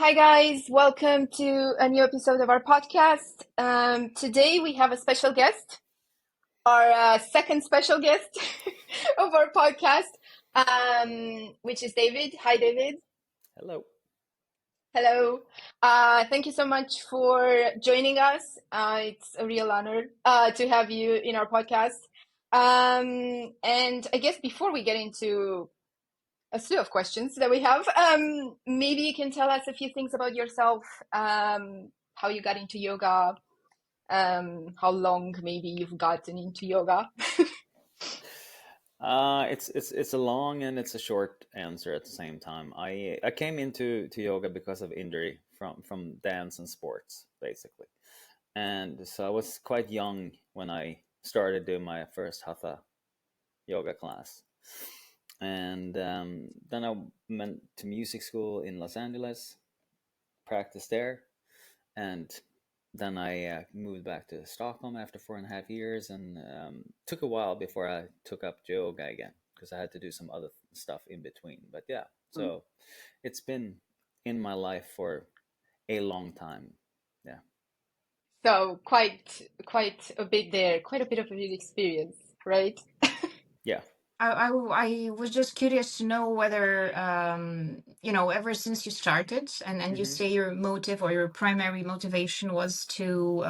Hi guys, welcome to a new episode of our podcast. Today we have a special guest, our second special guest of our podcast, which is David. Hi, David. Hello. Hello. Thank you so much for joining us. It's a real honor to have you in our podcast. And I guess before we get into a slew of questions that we have. Maybe you can tell us a few things about yourself, how you got into yoga, how long maybe you've gotten into yoga. It's a long and it's a short answer at the same time. I came into yoga because of injury from dance and sports basically, and so I was quite young when I started doing my first hatha yoga class, and then I went to music school in Los Angeles, practiced there, and then I moved back to Stockholm after 4.5 years, and took a while before I took up yoga again because I had to do some other stuff in between. But yeah, so it's been in my life for a long time. Yeah, So quite a bit there, quite a bit of a experience, right? yeah. I was just curious to know whether, ever since you started and you hmm say your motive or your primary motivation was to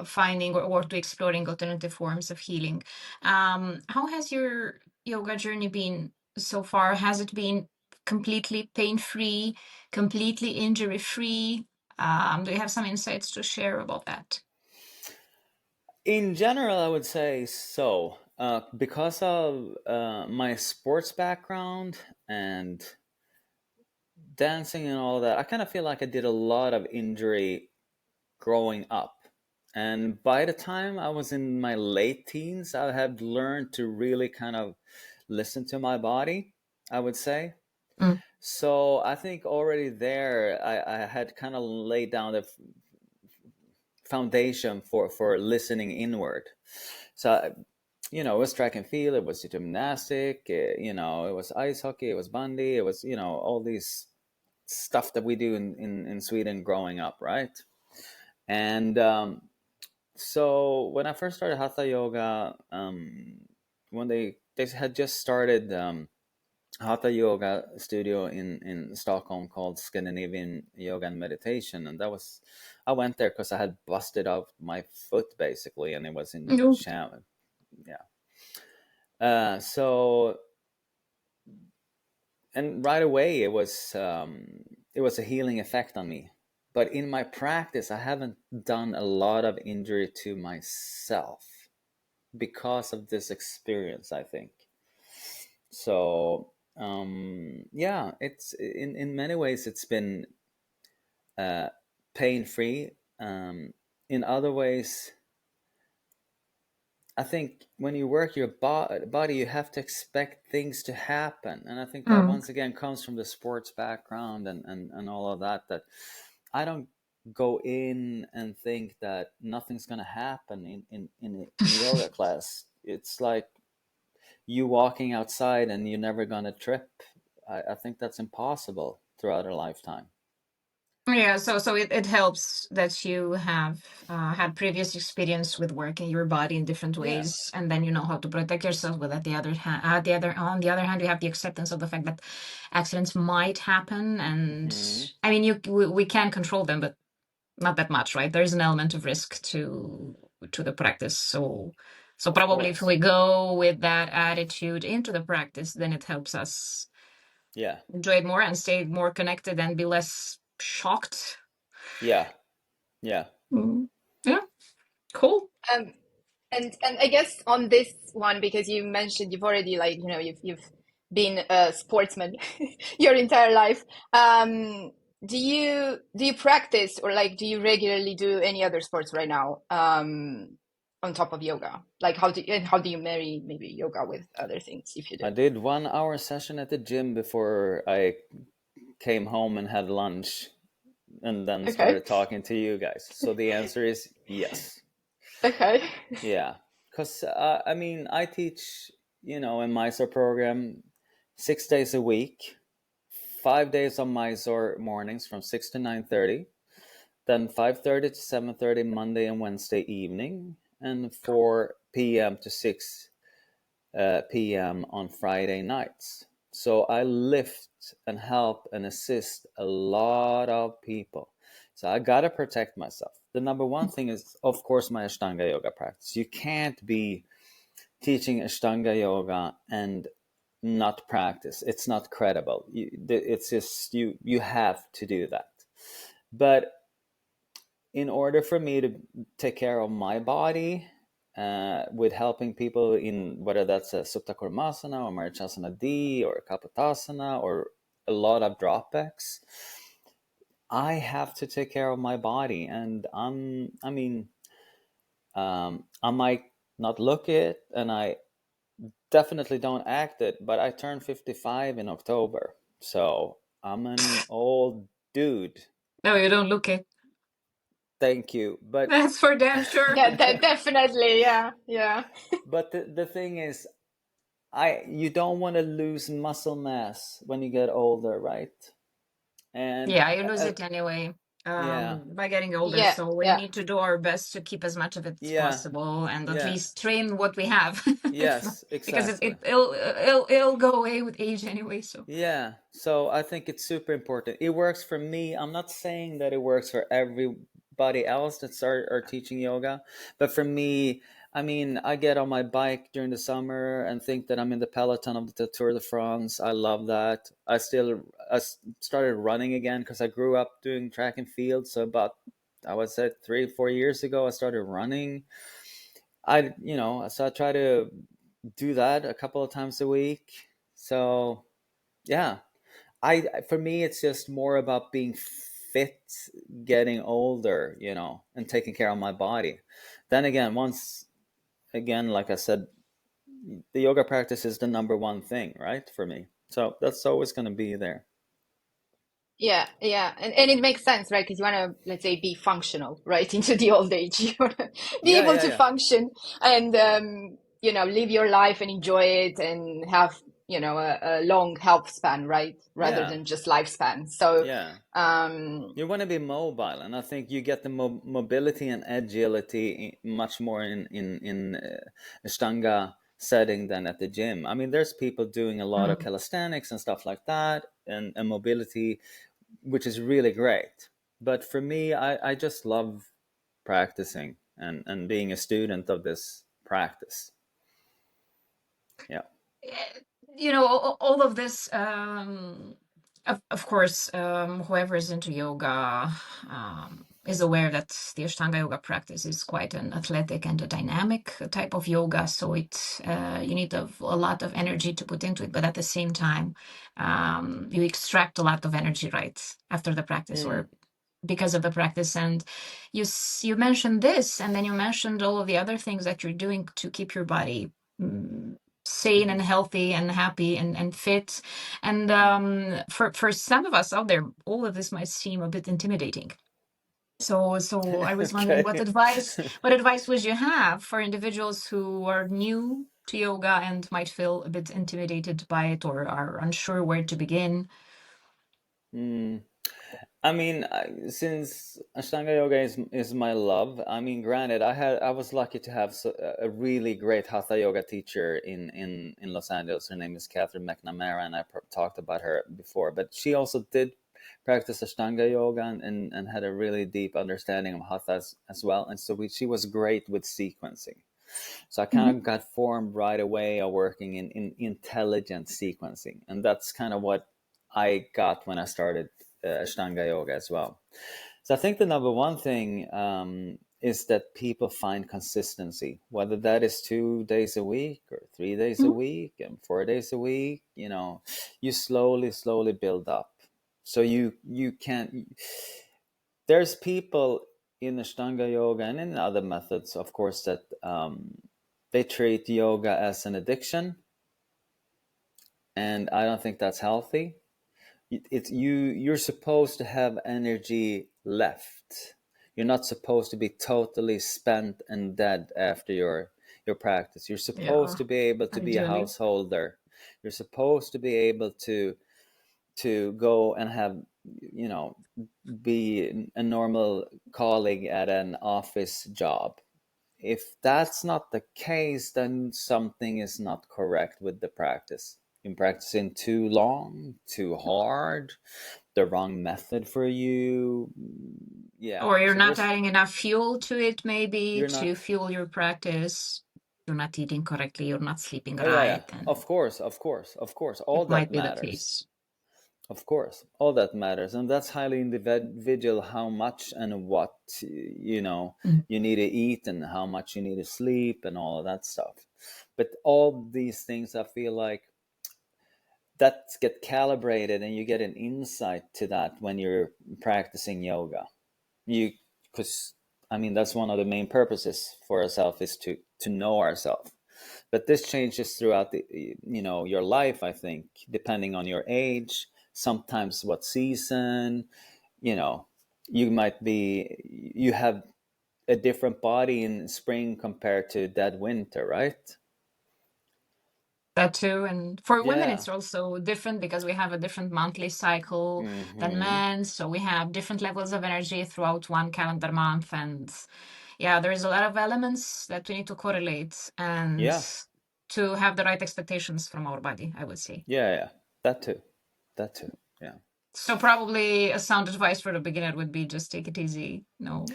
finding or to exploring alternative forms of healing. How has your yoga journey been so far? Has it been completely pain-free, completely injury-free? Do you have some insights to share about that? In general, I would say so. Because of my sports background and dancing and all that, I kind of feel like I did a lot of injury growing up. And by the time I was in my late teens, I had learned to really kind of listen to my body, I would say. Mm. So I think already there, I had kind of laid down the foundation for listening inward. So, it was track and field, it was gymnastic, it was ice hockey, it was bandy, it was, all these stuff that we do in Sweden growing up, right? And so when I first started hatha yoga, when they had just started hatha yoga studio in Stockholm called Scandinavian Yoga and Meditation, and I went there because I had busted out my foot basically, and it was in No. sham. Yeah. So and right away it was a healing effect on me. But in my practice, I haven't done a lot of injury to myself because of this experience, I think. So yeah, it's in many ways it's been pain free. In other ways, I think when you work your body, you have to expect things to happen, and I think that Mm. once again comes from the sports background and all of that. That I don't go in and think that nothing's gonna happen in a yoga class. It's like you walking outside and you're never gonna trip. I think that's impossible throughout a lifetime. Yeah, so it helps that you have had previous experience with working your body in different Yeah. ways, and then you know how to protect yourself. But on the other hand, you have the acceptance of the fact that accidents might happen, and hmm I mean, we can control them, but not that much, right? There's an element of risk to the practice. So Of probably if course. we go with that attitude into the practice, then it helps us Yeah. enjoy it more and stay more connected and be less shocked. Yeah. Yeah. Mm. Yeah, cool. Um, and I guess on this one, because you mentioned you've already you've been a sportsman your entire life. Do you practice or like do you regularly do any other sports right now? On top of yoga, like how do you marry maybe yoga with other things if you do? I did 1 hour session at the gym before I came home and had lunch and then Okay, started talking to you guys. So the answer is yes. okay. Yeah. Because, I mean, I teach, in Mysore program 6 days a week, 5 days on Mysore mornings from 6 to 9:30, then 5:30 to 7:30 Monday and Wednesday evening, and 4 p.m. to 6 p.m. on Friday nights. So I lift and help and assist a lot of people. So I gotta protect myself. The number one thing is, of course, my Ashtanga yoga practice. You can't be teaching Ashtanga yoga and not practice. It's not credible. It's just you have to do that. But in order for me to take care of my body, with helping people in whether that's a Supta Kurmasana or Marichasana D or Kapotasana or a lot of dropbacks, I have to take care of my body. And I might not look it, and I definitely don't act it, but I turned 55 in October. So I'm an old dude. No, you don't look it. Thank you. But That's for damn sure. Definitely, yeah, yeah. but the thing is, you don't want to lose muscle mass when you get older, right? And Yeah, you lose it anyway, yeah, by getting older. Yeah, So we yeah. need to do our best to keep as much of it as yeah, possible, and at yeah, least train what we have, yes, because exactly. it'll go away with age anyway. So Yeah, so I think it's super important. It works for me. I'm not saying that it works for everybody else that's are teaching yoga, but for me, I mean, I get on my bike during the summer and think that I'm in the peloton of the Tour de France. I love that. Started running again because I grew up doing track and field. So about, I would say 3 4 years ago, I started running. So I try to do that a couple of times a week. So yeah, I for me it's just more about being fit, getting older, and taking care of my body. Then again, once again, like I said, the yoga practice is the number one thing, right, for me. So that's always going to be there. Yeah, yeah, and it makes sense, right? Because you want to, let's say, be functional, right, into the old age. You want to be Yeah, able yeah, to yeah, function and live your life and enjoy it and have, a long health span, right, rather yeah, than just lifespan. So, yeah. um, You want to be mobile, and I think you get the mobility and agility much more in Ashtanga setting than at the gym. I mean, there's people doing a lot of mm. calisthenics and stuff like that, and mobility, which is really great. But for me, I just love practicing and being a student of this practice. Yeah. All of this, of course, whoever is into yoga is aware that the Ashtanga yoga practice is quite an athletic and a dynamic type of yoga. So you need a lot of energy to put into it, but at the same time, you extract a lot of energy right after the practice, Mm. or because of the practice. And you mentioned this, and then you mentioned all of the other things that you're doing to keep your body sane and Mm-hmm. healthy and happy and fit. And for some of us out there, all of this might seem a bit intimidating. So I was wondering, Okay. what advice would you have for individuals who are new to yoga and might feel a bit intimidated by it or are unsure where to begin? Mm. I mean, since Ashtanga yoga is my love. I mean, granted, I was lucky to have a really great Hatha yoga teacher in Los Angeles. Her name is Catherine McNamara, and I talked about her before. But she also did practice Ashtanga yoga and had a really deep understanding of Hatha as well. And so she was great with sequencing. So I kind Mhm. of got formed right away of working in intelligent sequencing, and that's kind of what I got when I started Ashtanga yoga as well. So I think the number one thing is that people find consistency, whether that is 2 days a week or 3 days a Mhm. week and 4 days a week. You slowly build up. So you can't. There's people in Ashtanga yoga and in other methods, of course, that they treat yoga as an addiction, and I don't think that's healthy. You're supposed to have energy left. You're not supposed to be totally spent and dead after your practice. You're supposed Yeah, to be able to be a ideally. householder. You're supposed to be able to to go and have, you know, be a normal colleague at an office job. If that's not the case, then something is not correct with the practice. You're practicing too long, too hard, the wrong method for you. Yeah. Or you're So not there's, adding enough fuel to it, maybe, you're to not, fuel your practice. You're not eating correctly, you're not sleeping oh, yeah, yeah. right, and Of course, of course, of course. All it that might be the matters. case. Of course, all that matters. And that's highly individual how much and what, you know, Mm. you need to eat and how much you need to sleep and all of that stuff. But all these things, I feel like that get calibrated and you get an insight to that when you're practicing yoga. You, because I mean, that's one of the main purposes for ourselves, is to know ourselves. But this changes throughout the, you know, your life, I think, depending on your age, sometimes what season, you know, you might be, you have a different body in spring compared to that winter, right? That too. And for women, Yeah. it's also different because we have a different monthly cycle than Mm-hmm. men. So we have different levels of energy throughout one calendar month. And yeah, there's a lot of elements that we need to correlate and Yeah. to have the right expectations from our body, I would say. Yeah, yeah. That too. That too. Yeah. So probably a sound advice for the beginner would be just take it easy,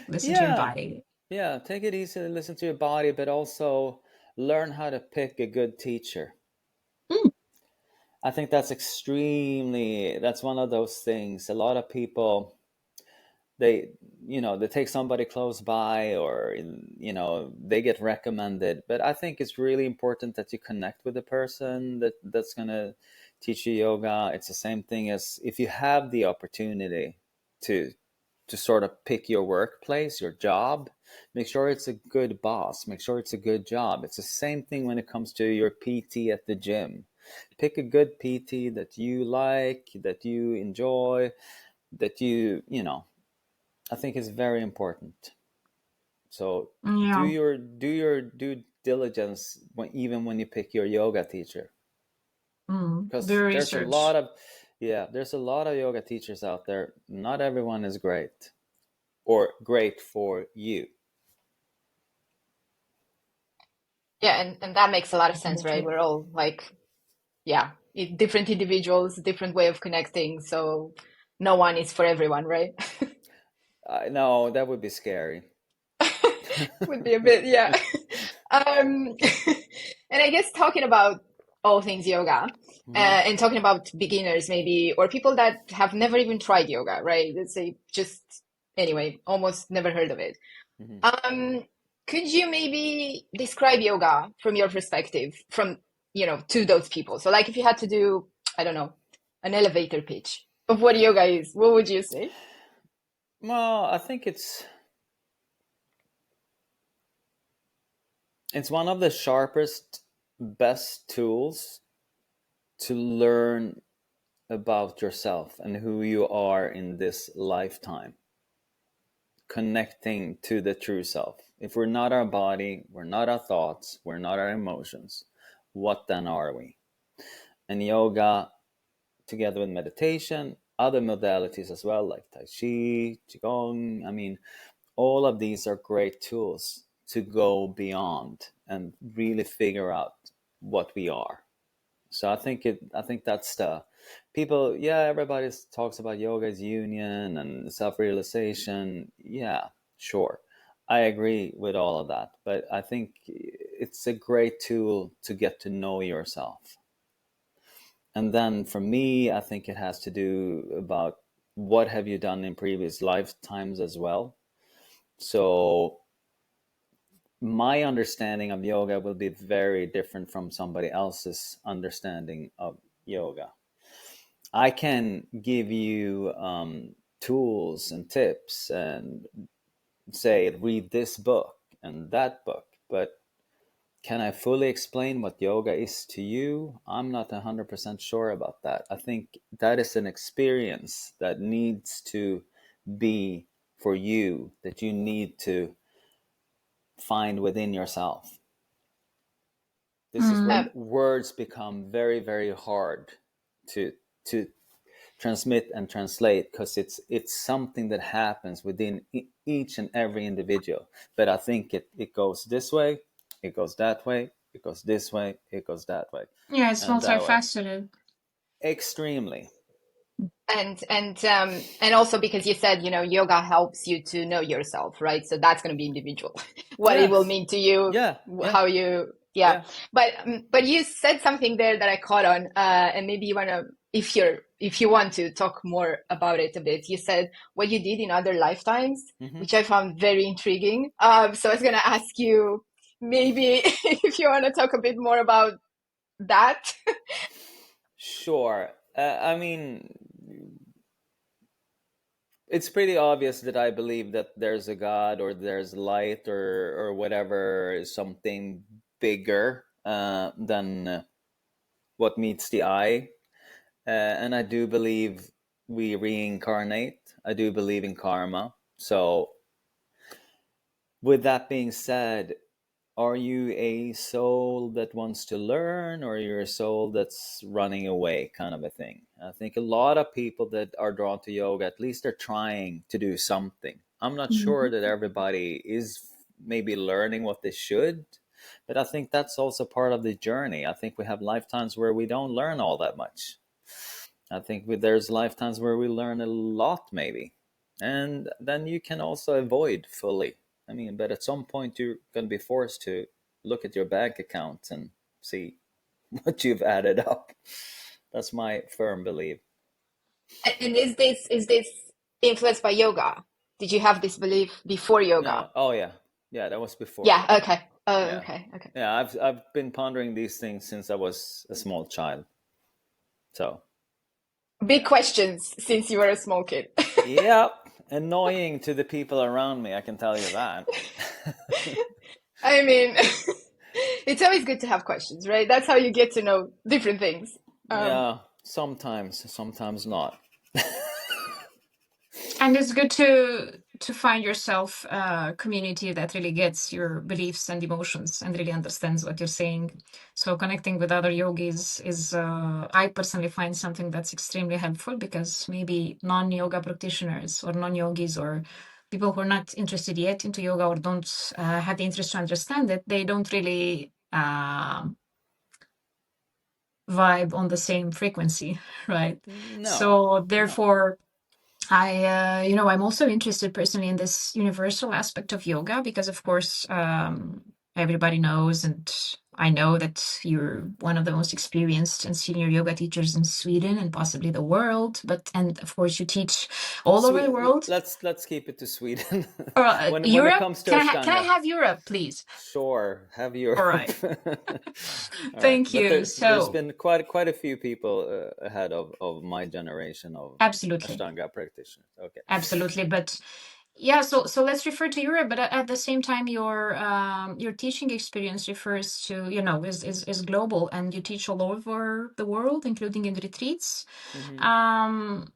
listen to your Yeah. body. Yeah. Take it easy, listen to your body, but also learn how to pick a good teacher. Mm, I think that's extremely, that's one of those things. A lot of people, they, you know, they take somebody close by, or, you know, they get recommended. But I think it's really important that you connect with the person that's going to teach you yoga. It's the same thing as if you have the opportunity to to sort of pick your workplace, your job, make sure it's a good boss, make sure it's a good job. It's the same thing when it comes to your PT at the gym. Pick a good PT that you like, that you enjoy, that you know, I think is very important. So yeah. do your due diligence even when you pick your yoga teacher, Do because there's a lot research. of, yeah, there's a lot of yoga teachers out there. Not everyone is great or great for you. Yeah, and that makes a lot of sense, right? Definitely. We're all like, yeah, different individuals, different way of connecting, so no one is for everyone, right? I know that would be scary. Would be a bit, yeah. Um, and I guess talking about all things yoga, Hmm. and talking about beginners maybe, or people that have never even tried yoga, right? Let's say just anyway, almost never heard of it. Hmm. Um, could you maybe describe yoga from your perspective, from, to those people? So like if you had to do, I don't know, an elevator pitch of what yoga is, what would you say? Well, I think it's one of the sharpest, best tools to learn about yourself and who you are in this lifetime. Connecting to the true self. If we're not our body, we're not our thoughts, we're not our emotions, what then are we? And yoga, together with meditation, other modalities as well, like Tai Chi, Qigong, I mean, all of these are great tools to go beyond and really figure out what we are. So I think that's the people, yeah, everybody talks about yoga as union and self-realization. Yeah, sure. I agree with all of that, but I think it's a great tool to get to know yourself. And then for me, I think it has to do about what have you done in previous lifetimes as well. So my understanding of yoga will be very different from somebody else's understanding of yoga. I can give you tools and tips and say, read this book and that book, but can I fully explain what yoga is to you? I'm not 100% sure about that. I think that is an experience that needs to be for you, that you need to find within yourself. This is where Mm, Um, words become very, very hard to to transmit and translate, because it's something that happens within each and every individual. But I think it goes this way, it goes that way, it goes this way, it goes that way, Yeah, it's and that way. multifaceted. Extremely. And also because you said, yoga helps you to know yourself, right? So that's going to be individual. What it will Yes. mean to you, Yeah. Yeah. how you, yeah. Yeah. But you said something there that I caught on, and maybe you want to, if you want to talk more about it a bit. You said what you did in other lifetimes, Hmm. which I found very intriguing. So I was going to ask you maybe if you want to talk a bit more about that. Sure. I mean, it's pretty obvious that I believe that there's a God, or there's light, or whatever, something bigger than what meets the eye. And I do believe we reincarnate. I do believe in karma. So, with that being said, are you a soul that wants to learn, or you're a soul that's running away, kind of a thing? I think a lot of people that are drawn to yoga, at least they're trying to do something. I'm not sure Mhm. that everybody is maybe learning what they should, but I think that's also part of the journey. I think we have lifetimes where we don't learn all that much. I think there's lifetimes where we learn a lot, maybe. And then you can also avoid fully. I mean, but at some point you're going to be forced to look at your bank account and see what you've added up. That's my firm belief. And is this influenced by yoga? Did you have this belief before yoga? No, oh yeah, yeah, that was before Yeah, yoga. okay. Oh, Yeah, okay, okay. yeah, I've been pondering these things since I was a small child. So Big questions since you were a small kid. yeah, annoying to the people around me, I can tell you that. I mean, it's always good to have questions, right? That's how you get to know different things. Yeah, sometimes not. And it's good to find yourself a community that really gets your beliefs and emotions and really understands what you're saying. So connecting with other yogis is, I personally find something that's extremely helpful, because maybe non-yoga practitioners or non-yogis or people who are not interested yet into yoga or don't have the interest to understand it, they don't really vibe on the same frequency, right? No, So no. therefore, I'm also interested personally in this universal aspect of yoga, because, of course, everybody knows, and I know that you're one of the most experienced and senior yoga teachers in Sweden and possibly the world. And of course, you teach all over the world. Let's keep it to Sweden. Or When it Europe? comes to Can I Ashtanga, have Europe, please? sure, have All Europe. right. All right, Thank but you. there's So, been quite a few people ahead of my generation of absolutely. Ashtanga practitioners. Okay. Absolutely. But yeah, so let's refer to Europe, but at the same time, your teaching experience refers to, is global, and you teach all over the world, including in retreats. Hmm. Um,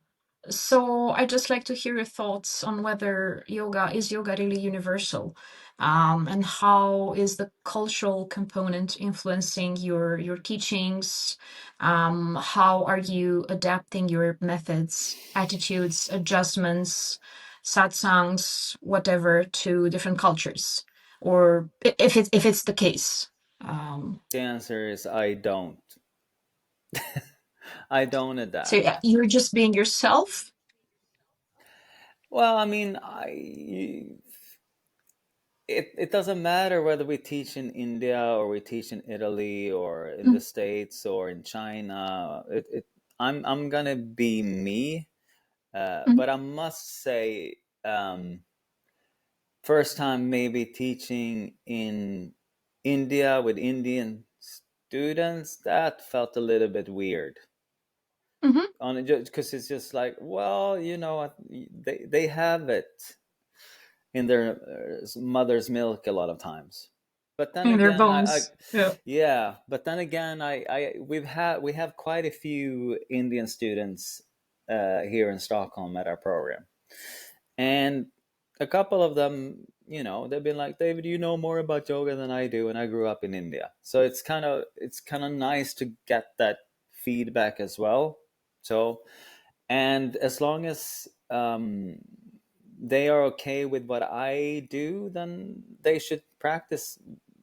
so I'd just like to hear your thoughts on whether yoga really universal, and how is the cultural component influencing your teachings? How are you adapting your methods, attitudes, adjustments, satsangs, whatever, to different cultures, or if it's the case? Um, The answer is I don't. I don't so adapt. yeah, you're just being yourself. Well, I mean, it doesn't matter whether we teach in India or we teach in Italy or in the States or in China. I'm gonna be me, Mhm. but I must say, first time maybe teaching in India with Indian students, that felt a little bit weird. Mhm. On it, because it's just like, well, they have it in their mother's milk a lot of times. But then In their again, bones. Yeah. yeah. But then again, we have quite a few Indian students here in Stockholm at our program, and a couple of them, they've been like, David, you know more about yoga than I do, and I grew up in India, so it's kind of nice to get that feedback as well. So And as long as they are okay with what I do, then they should practice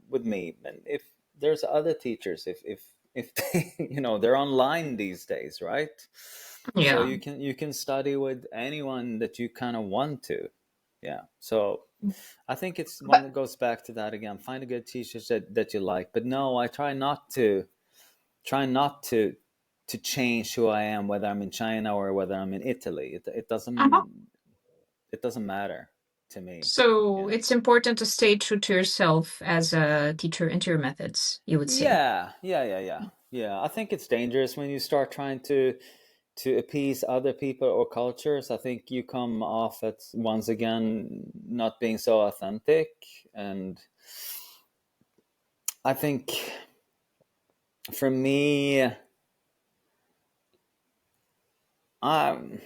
with me. And if there's other teachers, if they, they're online these days, right? So Yeah. you can study with anyone that you kind of want to. Yeah. So I think it's one But that goes back to that again. Find a good teacher that you like. But no, I try not to change who I am, whether I'm in China or whether I'm in Italy. Uh-huh. It doesn't matter to me. So Yeah. it's important to stay true to yourself as a teacher and to your methods, you would say. Yeah. I think it's dangerous when you start trying to appease other people or cultures. I think you come off at once again not being so authentic, and I think for me, um,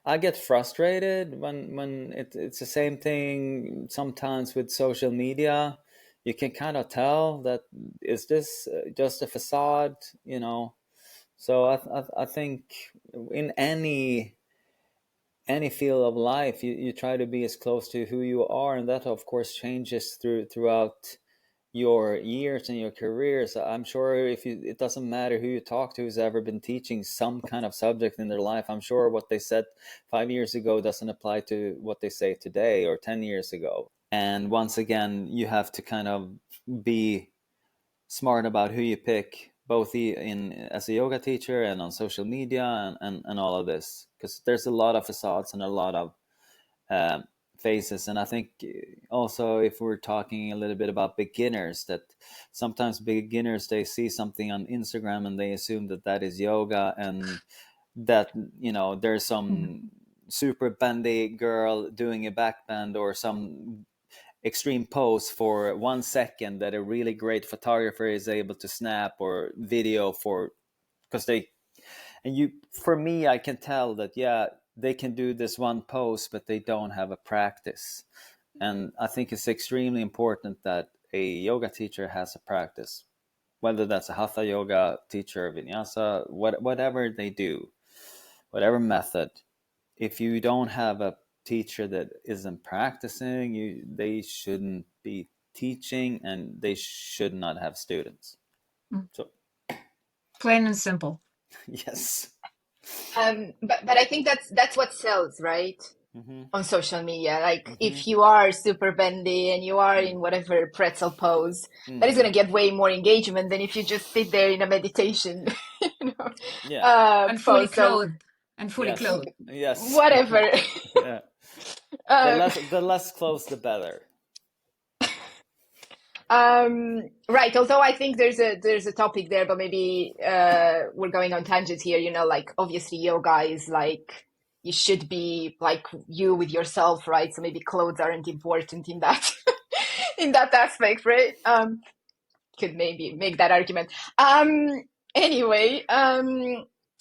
I get frustrated when it's the same thing sometimes with social media. You can kind of tell that is this just a facade, you know. So I think in any field of life, you try to be as close to who you are, and that of course changes throughout your years and your careers. I'm sure it doesn't matter who you talk to who's ever been teaching some kind of subject in their life. I'm sure what they said 5 years ago doesn't apply to what they say today or 10 years ago. And once again, you have to kind of be smart about who you pick, both in as a yoga teacher and on social media and all of this, because there's a lot of facades and a lot of um, phases. And I think also, if we're talking a little bit about beginners, that sometimes beginners, they see something on Instagram and they assume that that is yoga, and that there's some Mhm. super bendy girl doing a back bend or some extreme pose for 1 second that a really great photographer is able to snap or video for, because they and you for me, I can tell that, yeah, they can do this one pose but they don't have a practice. And I think it's extremely important that a yoga teacher has a practice, whether that's a hatha yoga teacher, vinyasa, whatever they do, whatever method. If you don't have a teacher that isn't practicing, they shouldn't be teaching, and they should not have students. Mm. So Plain and simple. yes. but I think that's what sells, right? Mm-hmm. On social media. Like Mm-hmm. if you are super bendy and you are in whatever pretzel pose, that is Mm-hmm. going to get way more engagement than if you just sit there in a meditation, you know, Yeah. And fully pose. So clothed. And fully Yes. clothed. Yes. whatever. Yeah. The um, less close, the better. right. Although I think there's a topic there, but maybe we're going on tangents here. You know, like obviously yoga is like you should be like you with yourself, right? So maybe clothes aren't important in that in that aspect, right? Could maybe make that argument. Anyway,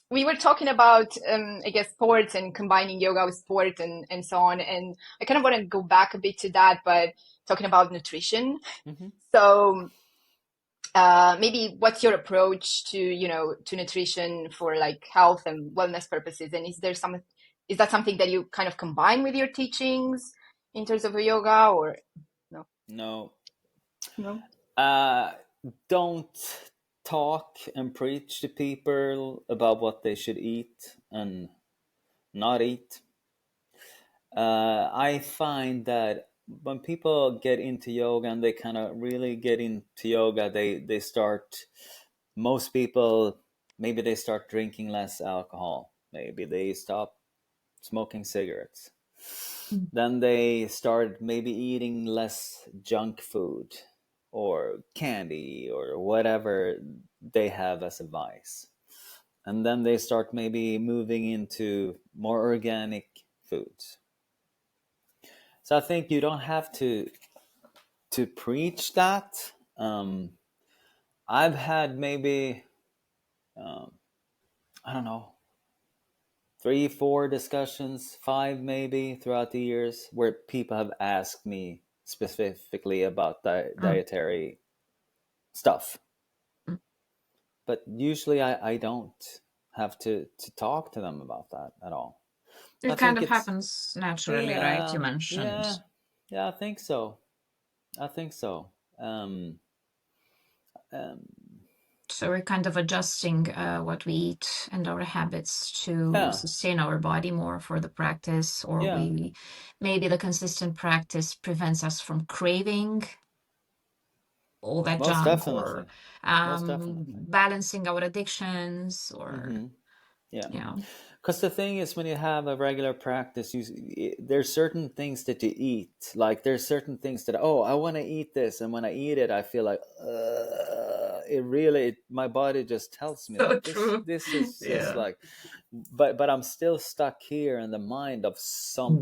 we were talking about I guess sports and combining yoga with sport and so on, and I kind of want to go back a bit to that, but talking about nutrition. Mm-hmm. So maybe what's your approach to to nutrition for like health and wellness purposes, and is that something that you kind of combine with your teachings in terms of yoga, or no? No. No. Uh, don't talk and preach to people about what they should eat and not eat. I find that when people get into yoga and they kind of really get into yoga, they start. Most people, maybe they start drinking less alcohol. Maybe they stop smoking cigarettes. Mm. Then they start maybe eating less junk food or candy or whatever they have as a vice. And then they start maybe moving into more organic foods. So I think you don't have to preach that. I've had maybe um, I don't know, 3, 4 discussions, 5 maybe throughout the years, where people have asked me specifically about Mm. dietary stuff. Mm. But usually I don't. have to talk to them about that at all. I It kind think of it's happens naturally, right? yeah, You mentioned. yeah, yeah. I think so. I think so. Um, So we're kind of adjusting what we eat and our habits to yeah, sustain our body more for the practice, or yeah. we maybe the consistent practice prevents us from craving all that Most junk, or definitely. Most definitely. balancing our addictions, or Hmm. Yeah. yeah. Because the thing is, when you have a regular practice, there's certain things that you eat. Like there's certain things that, oh, I want to eat this, and when I eat it, I feel like my body just tells me So that true. this is just Yeah. like, but I'm still stuck here in the mind of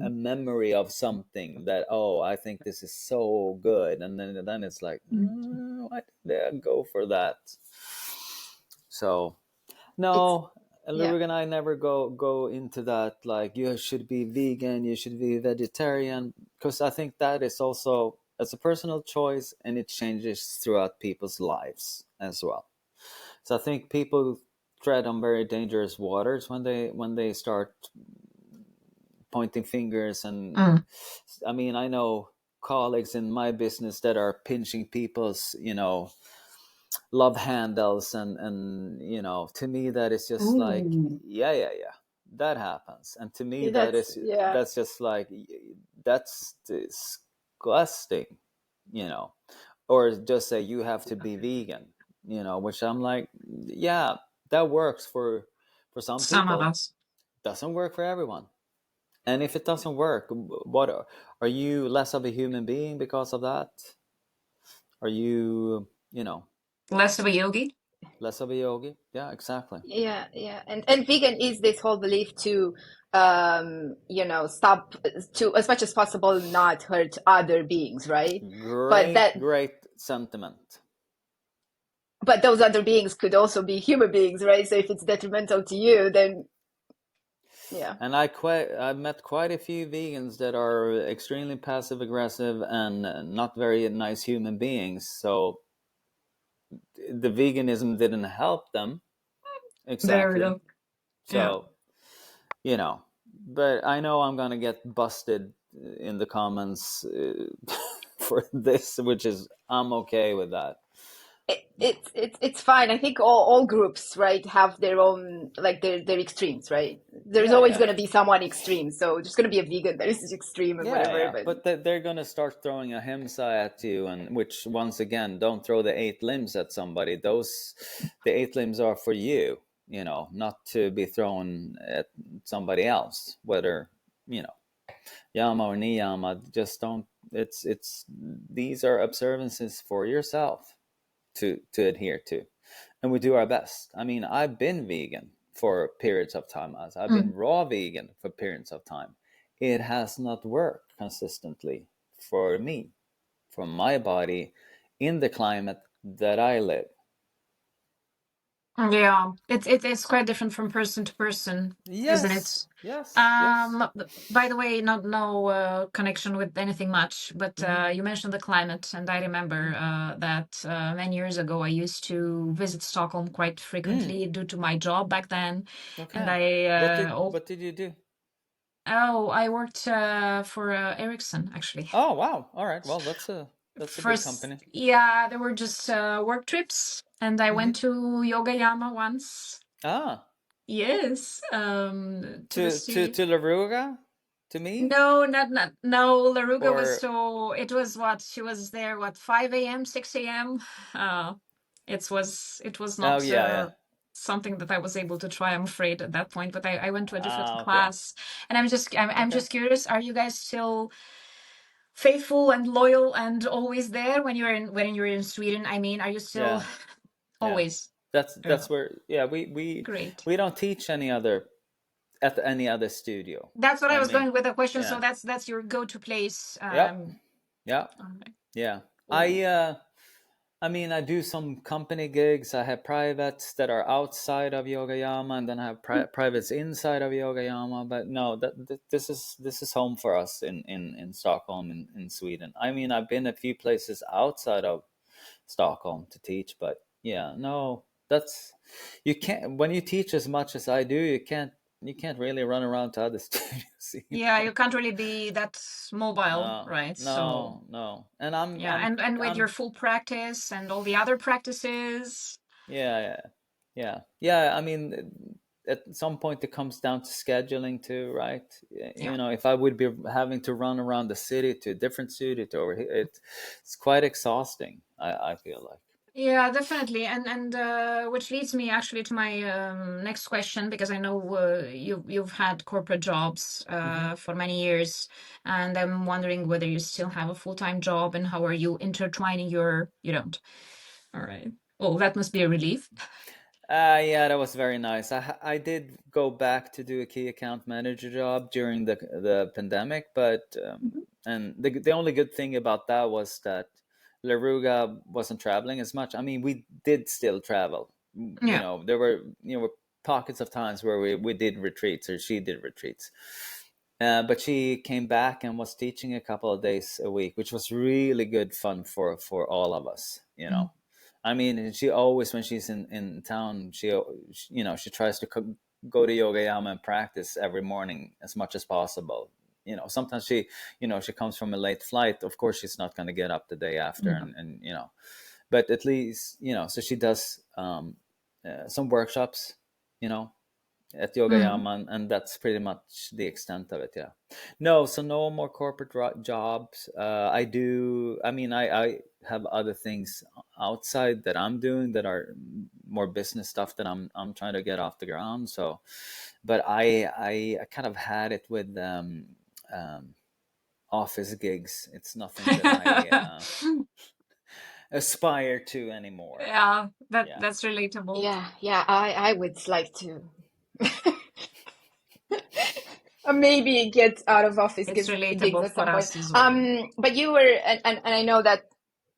a Mm. memory of something that, oh, I think this is so good, and then it's like, why did I go for that? So It's no, yeah. Ludwig and I never go into that. Like you should be vegan, you should be vegetarian, because I think that is also it's a personal choice and it changes throughout people's lives as well. So I think people tread on very dangerous waters when they start pointing fingers. And Mm. I mean, I know colleagues in my business that are pinching people's love handles, and to me that is just like, Ooh. yeah, that happens. And to me That's yeah. that's just like, that's disgusting, you know or just say you have to be vegan, which I'm like, yeah, that works for some Some of people, us. doesn't work for everyone. And if it doesn't work, what are you less of a human being because of that? Are you, Less of a yogi. less of a yogi? Yeah, exactly. Yeah, yeah. And vegan is this whole belief to stop to as much as possible not hurt other beings, right? But Great, that great sentiment. but those other beings could also be human beings, right? So if it's detrimental to you, then yeah. And I've met quite a few vegans that are extremely passive aggressive and not very nice human beings. So the veganism didn't help them There we exactly. go. Yeah. So, you know, but I know I'm gonna get busted in the comments for this, which is I'm okay with that. It's fine. I think all groups, right, have their own like their extremes, right? There's Yeah, always yeah. going to be someone extreme. So there's going to be a vegan that is extreme and Yeah, whatever. yeah, But but they're gonna start throwing a himsa at you, and which once again, don't throw the eight limbs at somebody. The eight limbs are for you, not to be thrown at somebody else. Whether yama or niyama, just don't. It's these are observances for yourself to adhere to, and we do our best. I mean, I've been vegan for periods of time, as I've been Mm. raw vegan for periods of time. It has not worked consistently for me, for my body, in the climate that I live. Yeah, it's quite different from person to person, isn't Yes, it? yes, yes. By the way, not no connection with anything much, but Hmm. you mentioned the climate, and I remember that many years ago I used to visit Stockholm quite Mm, frequently due to my job back then, and okay. I What did you do? I worked for Ericsson actually. Oh wow! All right. Well, that's a big First, company. yeah, there were just work trips, and I Hmm. went to Yogayama once. Ah, Yes, to the sea. to Laruga, to me, No, not no. Laruga was or so. It was what she was there. What 5 a.m., 6 a.m. Uh, it was oh not yeah, yeah. something that I was able to try. I'm afraid at that point. But I went to a different Ah, okay, class, and I'm okay. just curious. Are you guys still faithful and loyal and always there when you're in Sweden? I mean, are you still Yeah, yeah. always? That's where, yeah, Great. we don't teach any other studio. That's what I I was mean, going with the question. So yeah, that's your go-to place. yep, yeah, Okay. yeah. Oh. I mean, I do some company gigs. I have privates that are outside of Yogayama, and then I have privates inside of Yogayama. But no, this is home for us in Stockholm, in Sweden. I mean, I've been a few places outside of Stockholm to teach, but yeah, no. That's you can't when you teach as much as I do, you can't really run around to other studios Yeah, either. you can't really be that mobile, No, right? So no, no. And I'm yeah, I'm and with your I'm full practice and all the other practices. yeah, yeah, yeah, yeah. I mean, at some point it comes down to scheduling too, right? Yeah. If I would be having to run around the city to a different city to over here, it's quite exhausting. I feel like. Yeah, definitely. And which leads me actually to my next question, because I know you've had corporate jobs Hmm. for many years, and I'm wondering whether you still have a full-time job and how are you intertwining your you don't. All right. Well, that must be a relief. Yeah, that was very nice. I did go back to do a key account manager job during the pandemic, but Mhm. and the only good thing about that was that Laruga wasn't traveling as much. I mean, we did still travel. Yeah. There were pockets of times where we did retreats or she did retreats. But she came back and was teaching a couple of days a week, which was really good fun for all of us. Mm. I mean, she always, when she's in town, she tries to go to yoga yama and practice every morning as much as possible. Sometimes she comes from a late flight. Of course, she's not going to get up the day after, Yeah. and but at least so she does some workshops, you know, at Yoga Mm. Yama, and that's pretty much the extent of it. Yeah. No, so no more corporate jobs. I do. I mean, I have other things outside that I'm doing that are more business stuff that I'm trying to get off the ground. So, but I kind of had it with um, office gigs. It's nothing that I aspire to anymore. Yeah, Yeah. that's relatable. Yeah, yeah, I would like to maybe get out of office It's gigs relatable at for some point. us as well. But you were, and I know that,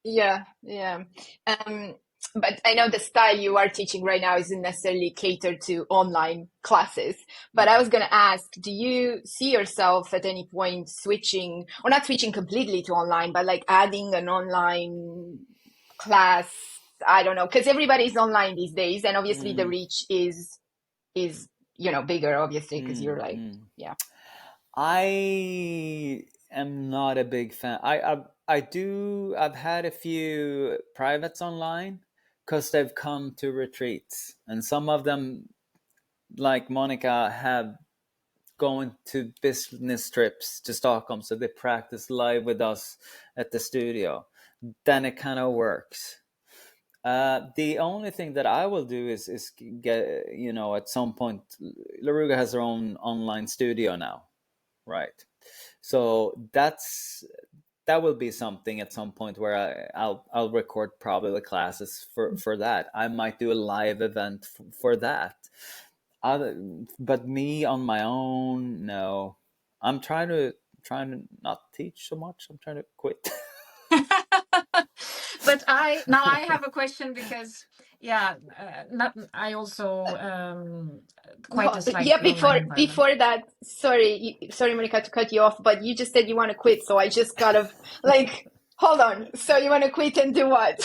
yeah, yeah. Um, but I know the style you are teaching right now isn't necessarily catered to online classes. But I was Mm-mm. going to ask, do you see yourself at any point switching, or not switching completely to online, but like adding an online class? I don't know, because everybody's online these days, and obviously the Mm, reach is bigger, obviously, because you're mm, like, mm. yeah. I am not a big fan. I've had a few privates online because they've come to retreats, and some of them, like Monica, have gone to business trips to Stockholm, so they practice live with us at the studio. Then it kind of works. The only thing that I will do is get at some point. Laruga has her own online studio now, right? So that will be something at some point where I'll record probably the classes for that. I might do a live event for that. Other, but me on my own, no. I'm trying to not teach so much. I'm trying to quit. But I have a question because yeah, not I also quite No, dislike yeah, the online before environment. before that, sorry, sorry, Monica, to cut you off, but you just said you want to quit, so I just kind of like, hold on. So you want to quit and do what?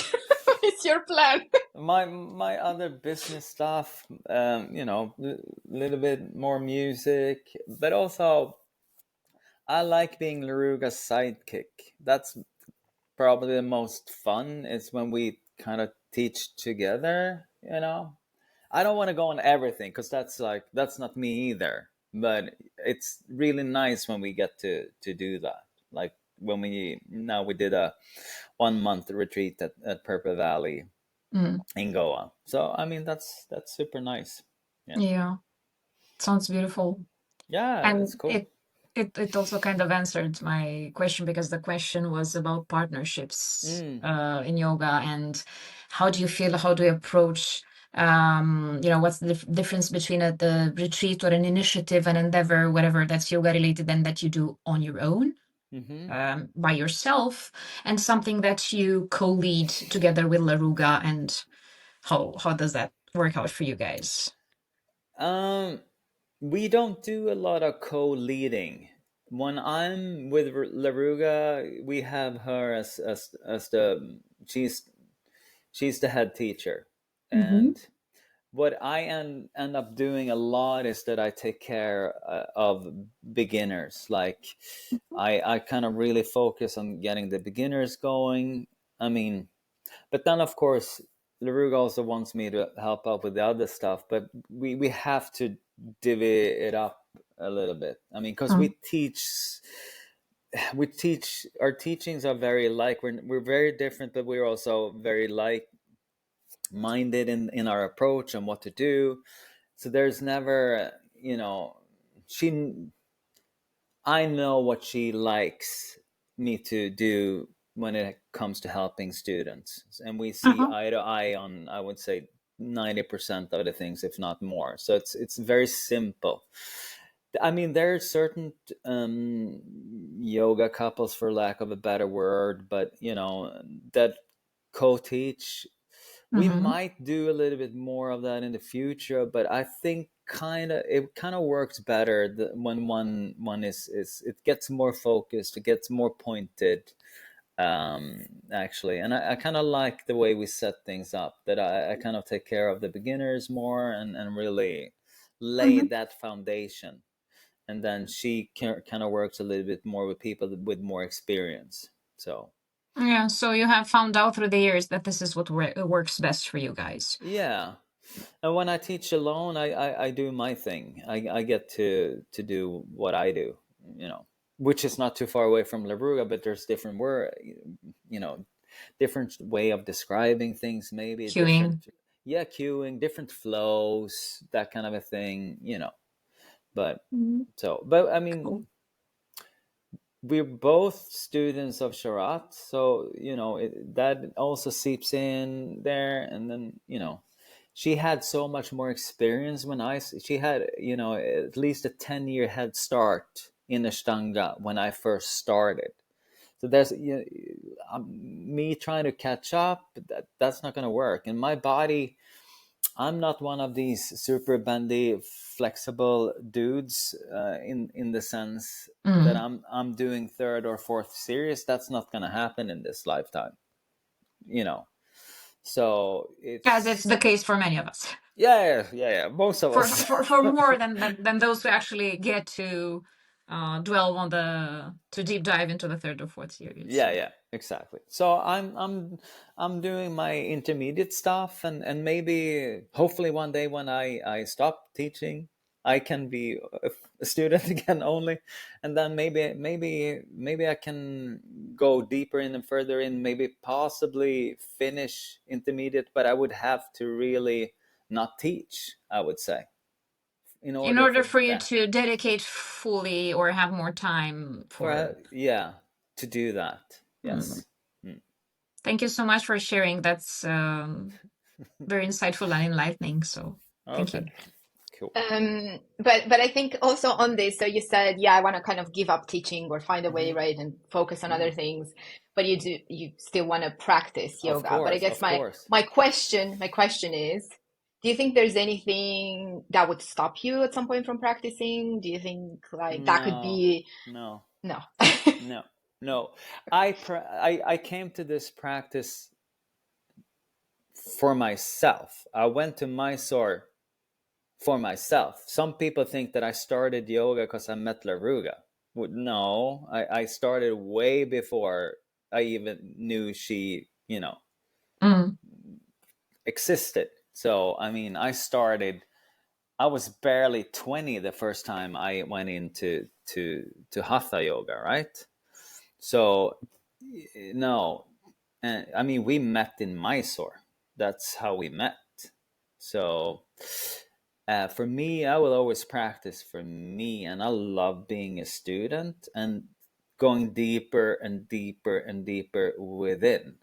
What's your plan? My other business stuff, little bit more music, but also I like being Laruga's sidekick. That's probably the most fun is when we kind of teach together. I don't want to go on everything because that's not me either, but it's really nice when we get to do that, like when we did a 1 month retreat at Purple Valley Mm, in Goa. So I mean that's super nice. Yeah. yeah, sounds beautiful. Yeah, it's And cool. it also kind of answered my question, because the question was about partnerships Mm, in yoga, and how do you feel, how do you approach what's the difference between the retreat or an initiative, an endeavor, whatever that's yoga related, and that you do on your own, mm-hmm. by yourself, and something that you co-lead together with Laruga, and how does that work out for you guys? um We don't do a lot of co-leading. When I'm with Laruga, we have her as the she's the head teacher, Mm-hmm. and what I end up doing a lot is that I take care of beginners. Like I kind of really focus on getting the beginners going. I mean, but then of course Laruga also wants me to help out with the other stuff, but we have to divvy it up a little bit. I mean, because Mm. we teach, our teachings are very like, we're very different, but we're also very like minded in our approach and what to do. So there's never, she I know what she likes me to do when it comes to helping students, and we see Uh-huh. eye to eye on, I would say, 90% of the things, if not more. So it's very simple. I mean, there are certain yoga couples, for lack of a better word, but that co-teach. We Mm-hmm. might do a little bit more of that in the future, but I think it kind of works better when one is it gets more focused, it gets more pointed, actually. And I kind of like the way we set things up, that I kind of take care of the beginners more, and really lay Mm-hmm. that foundation, and then she kind of works a little bit more with people with more experience. So Yeah, so you have found out through the years that this is what works best for you guys. yeah. And when I teach alone, I do my thing. I get to do what I do, which is not too far away from Labruga, but there's different word, you know, different way of describing things, maybe Queuing. different, yeah, cueing, different flows, that kind of a thing. But Mhm. but I mean, Cool. we're both students of Sharat, so that also seeps in there. And then she had so much more experience when she had at least a 10-year head start in Ashtanga when I first started. So there's me trying to catch up. That's not going to work. And my body, I'm not one of these super bendy, flexible dudes, in the sense that Mm. I'm doing third or fourth series. That's not going to happen in this lifetime, you know. So As it's it's, the case for many of us. yeah. Most of For us. for more than those who actually get to dwell on to deep dive into the third or fourth series. So. Yeah, exactly. So I'm doing my intermediate stuff, and maybe hopefully one day when I stop teaching, I can be a student again only, and then maybe I can go deeper in and further in, maybe possibly finish intermediate, but I would have to really not teach, I would say, in In order order for for you that, to dedicate fully or have more time for. yeah, to do that. Mm. Yes. Mm. Thank you so much for sharing. That's very insightful and enlightening. So thank Okay. you. Cool. But I think also on this, so you said, yeah, I want to kind of give up teaching or find a way, Hmm. right, and focus on other Hmm. things. But you still want to practice Of yoga. But I course, guess of course. my question is, do you think there's anything that would stop you at some point from practicing? Do you think like that could No, be no, no? no, no. I came to this practice for myself. I went to Mysore for myself. Some people think that I started yoga because I met Laruga. No, I started way before I even knew she, Mm. existed. So, I mean, I was barely 20 the first time I went into to hatha yoga, right? So no, and I mean we met in Mysore. That's how we met. So for me, I will always practice for me, and I love being a student and going deeper and deeper and deeper within.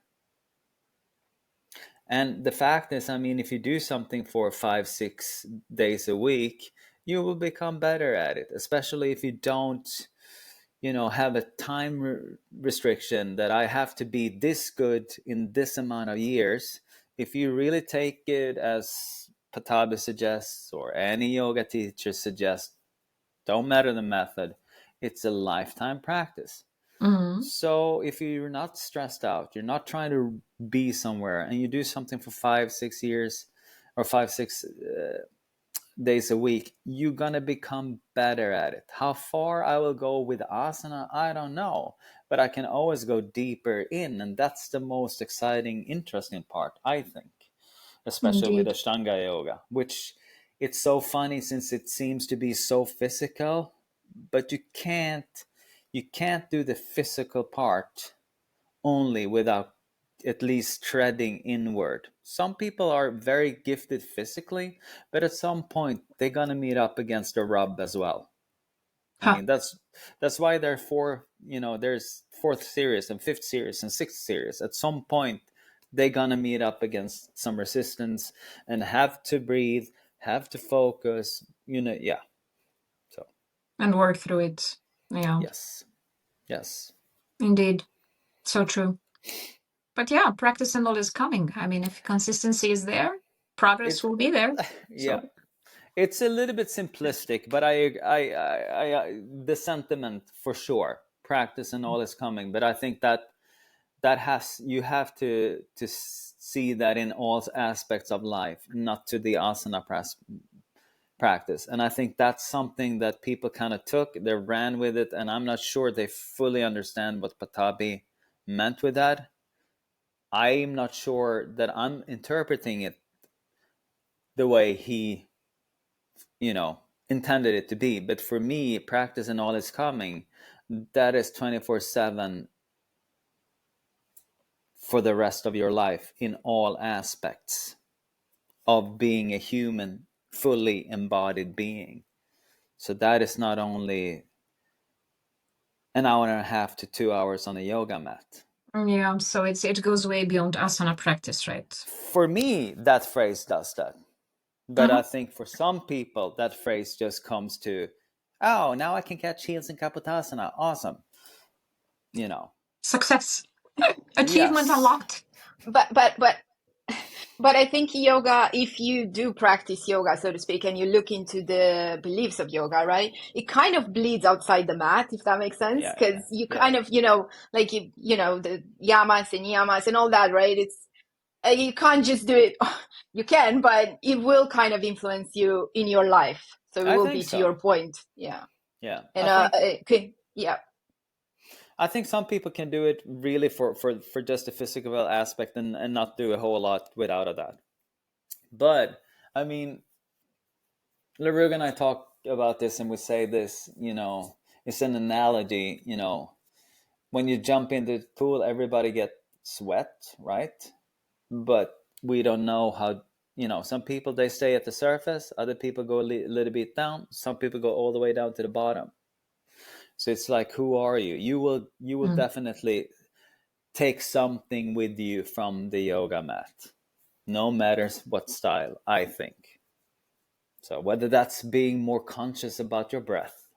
And the fact is, I mean, if you do something for 5, 6 days a week, you will become better at it, especially if you don't, have a time restriction that I have to be this good in this amount of years. If you really take it as Patabi suggests, or any yoga teacher suggests, don't matter the method, it's a lifetime practice. Mm. So if you're not stressed out, you're not trying to be somewhere, and you do something for 5, 6 years, or 5-6 days a week, you're gonna become better at it. How far I will go with asana, I don't know, but I can always go deeper in, and that's the most exciting, interesting part, I think, especially with Indeed. Ashtanga yoga, which it's so funny since it seems to be so physical, but you can't do the physical part only without at least treading inward. Some people are very gifted physically, but at some point they're gonna meet up against the rub as well. I Huh. mean, that's why there are four. There's fourth series and fifth series and sixth series. At some point, they're gonna meet up against some resistance and have to breathe, have to focus. Yeah. So And work through it. Yeah, yes, yes, indeed. So true. But yeah, practice and all is coming. I mean, if consistency is there, progress it's will be there. yeah. So It's a little bit simplistic, but the sentiment for sure. Practice and all is coming, but I think that you have to see that in all aspects of life, not to the asana practice. And I think that's something that people kind of took, they ran with it, and I'm not sure they fully understand what Patabi meant with that. I'm not sure that I'm interpreting it the way he intended it to be. But for me, practice and all is coming, that is 24/7 for the rest of your life in all aspects of being a human, fully embodied being. So that is not only an hour and a half to 2 hours on a yoga mat. yeah, so it goes way beyond asana practice, right? For me, that phrase does that. But I think for some people, that phrase just comes to, oh, now I can catch heels in Kapotasana. Awesome. Success. Achievement Yes. unlocked. But I think yoga, if you do practice yoga, so to speak, and you look into the beliefs of yoga, right? It kind of bleeds outside the mat, if that makes sense. Yeah, Because yeah, you yeah. kind of, like, the yamas and niyamas and all that, right? You can't just do it. You can, but it will kind of influence you in your life. So it I will think be to your so. point. Yeah. Yeah, And, yeah. I think some people can do it really for just the physical aspect and not do a whole lot without of that. But I mean, Laruga and I talk about this, and we say this. It's an analogy. When you jump into the pool, everybody get sweat, right? But we don't know how. Some people, they stay at the surface. Other people go a little bit down. Some people go all the way down to the bottom. So it's like, who are you? You will definitely take something with you from the yoga mat, no matters what style, I think. So whether that's being more conscious about your breath,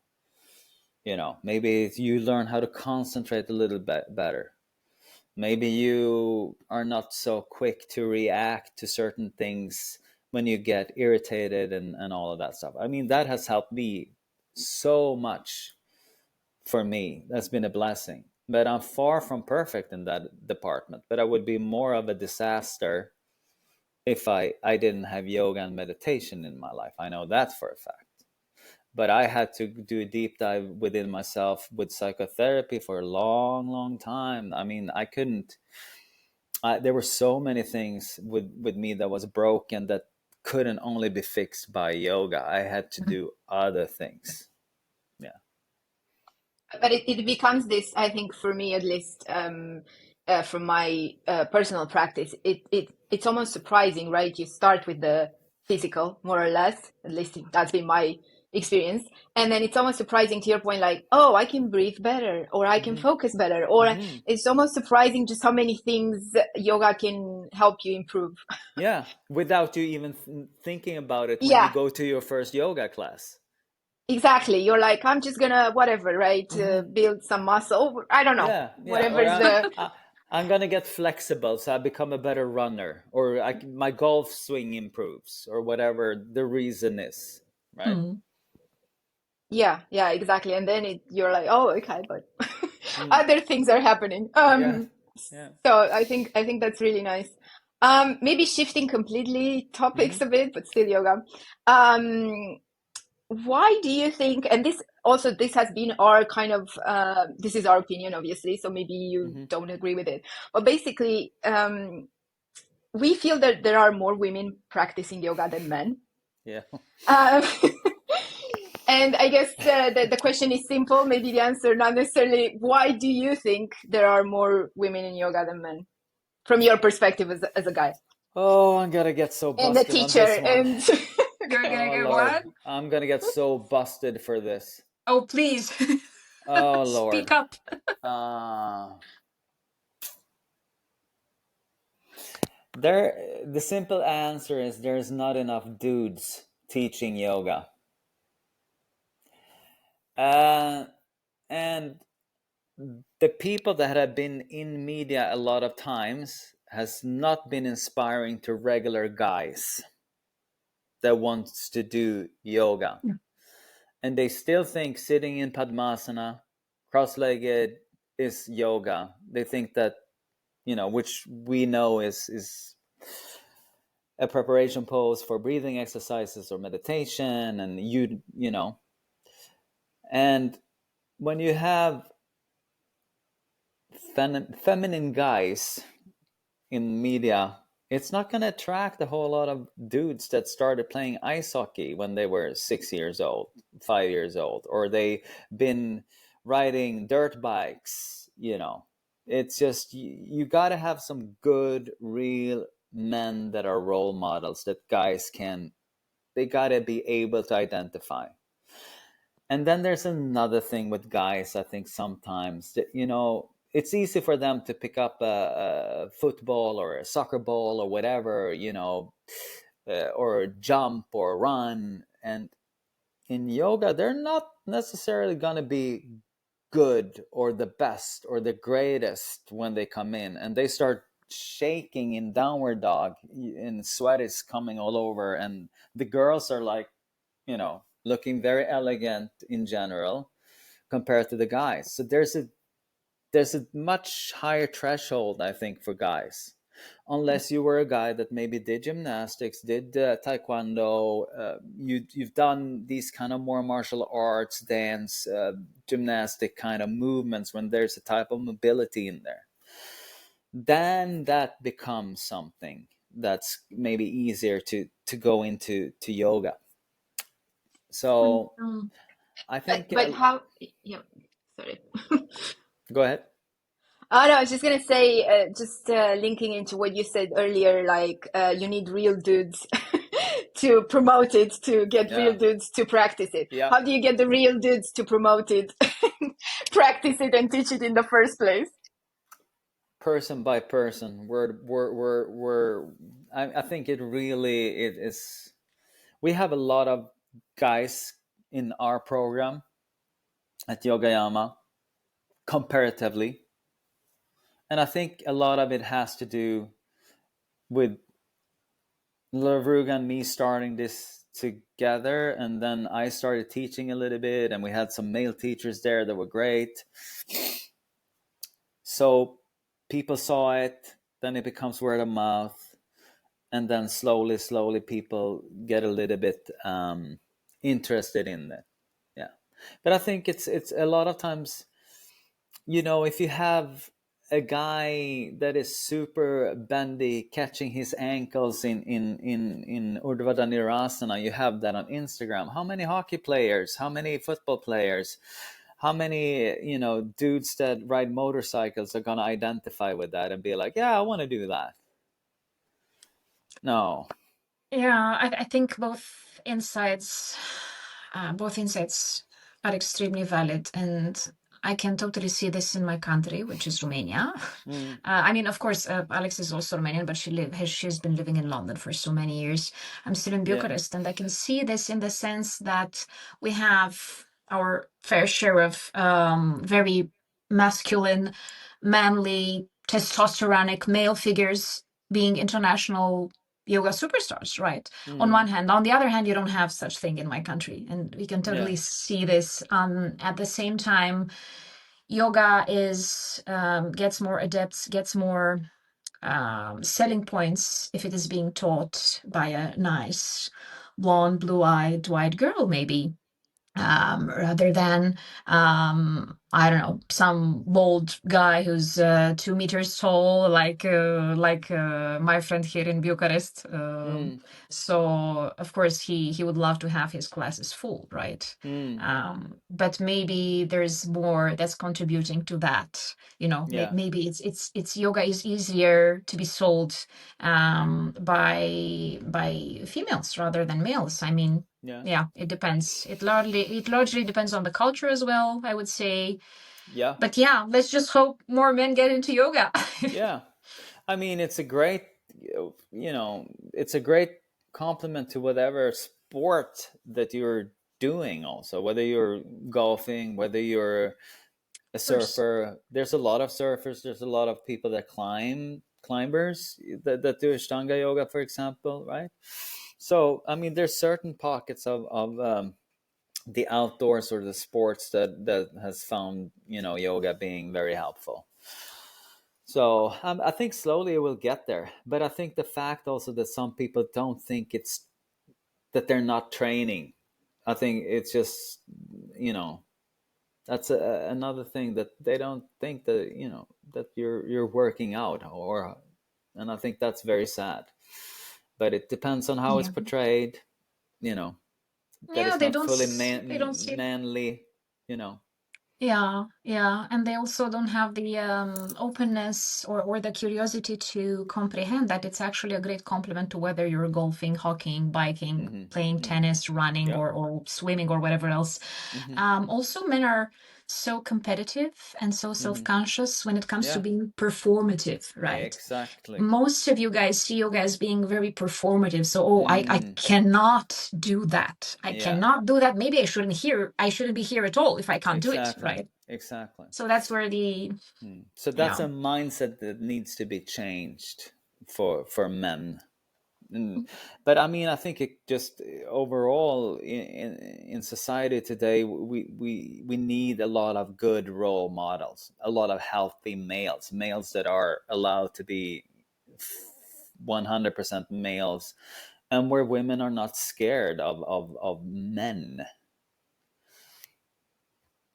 maybe you learn how to concentrate a little bit better. Maybe you are not so quick to react to certain things when you get irritated and all of that stuff. I mean, that has helped me so much. For me, that's been a blessing. But I'm far from perfect in that department. But I would be more of a disaster if I didn't have yoga and meditation in my life. I know that for a fact. But I had to do a deep dive within myself with psychotherapy for a long, long time. I mean, I couldn't. There were so many things with me that was broken that couldn't only be fixed by yoga. I had to do other things. Yeah. But it becomes this, I think, for me at least, from my personal practice, it's almost surprising, right? You start with the physical, more or less, at least that's been my experience. And then it's almost surprising to your point, like, oh, I can breathe better, or I can Mm-hmm. focus better, or Mm-hmm. it's almost surprising just how many things yoga can help you improve. Yeah, without you even thinking about it when you Yeah, go to your first yoga class. exactly. You're like, I'm just gonna, whatever, right? Hmm. Build some muscle. I don't know. Yeah, yeah. Or Whatever's the, I'm gonna get flexible, so I become a better runner, or my golf swing improves, or whatever the reason is, right? Mm. yeah, exactly. And then you're like, oh, okay, but Mm. other things are happening. Yeah, yeah. So I think that's really nice. Maybe shifting completely topics Hmm. a bit, but still yoga. Why do you think, and this has been our kind of, this is our opinion, obviously, so maybe you Hmm. don't agree with it, but basically, we feel that there are more women practicing yoga than men. Yeah. Um, and I guess the question is simple, maybe the answer not necessarily. Why do you think there are more women in yoga than men, from your perspective as a guy Oh, I'm gonna get so and a busted on teacher? this one. And You're gonna Oh get Lord, what? I'm gonna get so busted for this. Oh, please. Oh Speak Lord. up. Uh, the simple answer is there's not enough dudes teaching yoga. And the people that have been in media a lot of times has not been inspiring to regular guys that wants to do yoga. And they still think sitting in Padmasana, cross-legged, is yoga. They think that, which we know is a preparation pose for breathing exercises or meditation, and and when you have feminine guys in media, it's not going to attract a whole lot of dudes that started playing ice hockey when they were 6 years old, 5 years old, or they been riding dirt bikes. It's just you got to have some good real men that are role models that guys can, they got to be able to identify. And then there's another thing with guys. I think sometimes that, it's easy for them to pick up a football or a soccer ball or whatever, or jump or run. And in yoga, they're not necessarily going to be good or the best or the greatest when they come in and they start shaking in downward dog and sweat is coming all over, and the girls are like, looking very elegant in general compared to the guys. So there's a much higher threshold, I think, for guys. Unless you were a guy that maybe did gymnastics, did taekwondo, you've done these kind of more martial arts, dance, gymnastic kind of movements when there's a type of mobility in there. Then that becomes something that's maybe easier to go into to yoga. So Mm. I think but how? Yeah, sorry. go ahead. Oh no, I was just gonna say, just linking into what you said earlier, like you need real dudes to promote it, to get real Yeah. dudes to practice it. Yeah. How do you get the real dudes to promote it, practice it, and teach it in the first place? Person by person, we're I think it is. We have a lot of guys in our program at Yogayama comparatively, and I think a lot of it has to do with Lavruga and me starting this together, and then I started teaching a little bit, and we had some male teachers there that were great. So people saw it, then it becomes word of mouth, and then slowly people get a little bit interested in it. Yeah, but I think it's a lot of times, if you have a guy that is super bendy catching his ankles in Urdhva Dhanurasana, you have that on Instagram. How many hockey players, how many football players, how many dudes that ride motorcycles are going to identify with that and be like, yeah, I want to do that? No. Yeah, I think both insights are extremely valid, and I can totally see this in my country, which is Romania. Mm, I mean, of course, Alex is also Romanian, but she's been living in London for so many years. I'm still in yeah. Bucharest, and I can see this in the sense that we have our fair share of very masculine, manly, testosteronic male figures being international yoga superstars, right? On Mm, one hand. On the other hand, you don't have such thing in my country, and we can yeah. totally see this. At the same time, yoga is gets more adepts, gets more selling points if it is being taught by a nice blonde, blue-eyed white girl, maybe, rather than I don't know, some bald guy who's 2 meters tall, like my friend here in Bucharest. Mm, So of course he would love to have his classes full, right? mm, But maybe there's more that's contributing to that. yeah, Maybe it's yoga is easier to be sold by females rather than males. I mean, yeah, yeah, it depends. It largely depends on the culture as well, I would say. yeah, But yeah, let's just hope more men get into yoga. yeah. I mean, it's a great, it's a great compliment to whatever sport that you're doing. Also, whether you're golfing, whether you're a Of course. surfer. There's a lot of surfers. There's a lot of people that climbers that do Ashtanga yoga, for example, right? So, I mean, there's certain pockets of the outdoors or the sports that has found yoga being very helpful. So I think slowly it will get there. But I think the fact also that some people don't think it's that they're not training. I think it's just you know that's another thing that they don't think that that you're working out or, and I think that's very sad. But it depends on how it's Yeah. portrayed. You know that Yeah, it's they not don't fully they don't see. manly. You know. Yeah, yeah, and they also don't have the openness or the curiosity to comprehend that it's actually a great complement to whether you're golfing, hockeying, biking, Mm-hmm. playing Mm-hmm. tennis, running, Yeah. or swimming or whatever else. Mm-hmm. Also, men are so competitive and so Mm-hmm. self-conscious when it comes to Yeah. being performative, right? Exactly. Most of you guys see yoga as being very performative. So, oh, I Mm. cannot do that. I Yeah. cannot do that. Maybe I shouldn't be here at all if I can't do it, Exactly. right? Exactly. So that's where the, So that's yeah. a mindset that needs to be changed for men. Mm. But I mean, I think it just overall in society today, we need a lot of good role models, a lot of healthy males that are allowed to be 100% males, and where women are not scared of men,